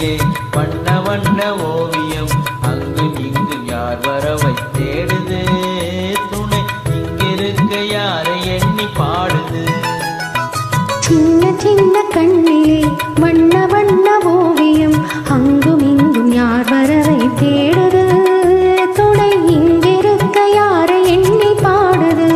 கண்ணிலே வண்ண வண்ண ஓவியம் அங்கும் இங்கும் யார் வரவை தேடுது துணை இங்கிருக்க யாரை எண்ணி பாடுது சின்ன சின்ன கண்ணிலே வண்ண வண்ண ஓவியம் அங்கும் இங்கும் யார் வரவை தேடுது துணை இங்கிருக்க யாரை எண்ணி பாடுது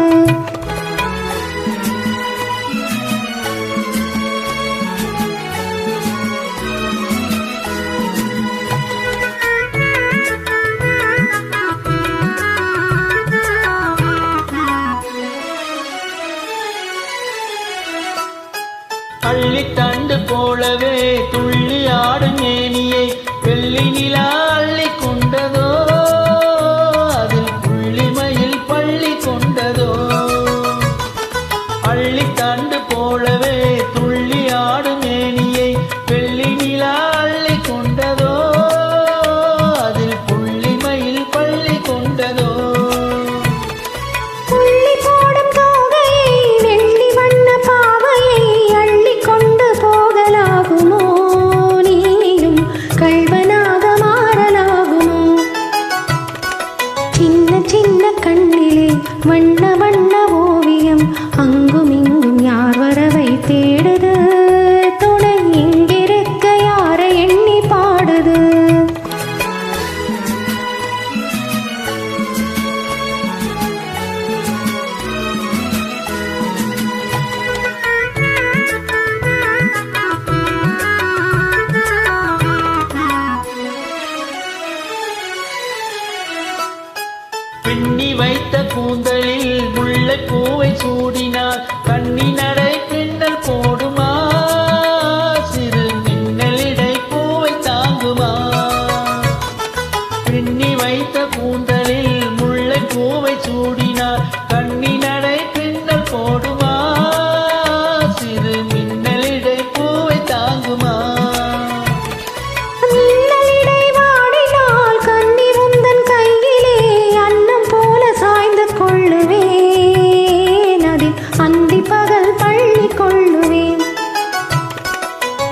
அள்ளித்தண்டு போலவே துள்ளி ஆடும் மேனியை வெள்ளி நிலா அள்ளி கொண்டதோ அதில் புள்ளிமயில் பள்ளி கொண்டதோ அள்ளித்தண்டு போலவே துள்ளி ஆடும் மேனியை வெள்ளி நிலா அள்ளி கொண்டதோ அதில் புள்ளிமயில் பள்ளி கொண்டதோ சின்ன கண்ணிலே வண்ண வண்ண ஓவியம் அங்கும் இங்கும் யார் வரவை தேடுது துணை இங்கிருக்க யாரை எண்ணி பாடுது பின்னி வைத்த கூந்தலில் முல்லை பூவை சூடினார் கண்ணி நடை பின்னல் போடுமா சிறு மின்னலிடை பூவை தாங்குமா பின்னி வைத்த கூந்தலில் முல்லை பூவை சூடினார் கண்ணி நடை பின்னல் போடுமா சிறு மின்னலிடை பூவை தாங்குமா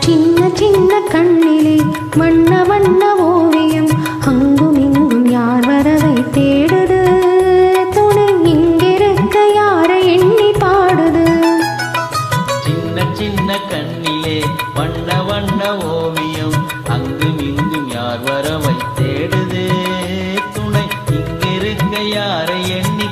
சின்ன சின்ன கண்ணிலே வண்ண வண்ண ஓவியம் அங்கும் இங்கும் யார் வரவை தேடுது துணை இங்கிருக்க யாரை எண்ணி பாடுது சின்ன சின்ன கண்ணிலே வண்ண வண்ண ஓவியம் அங்கும் இங்கும் யார் வரவை தேடுது துணை இங்கிருக்க யாரை எண்ணி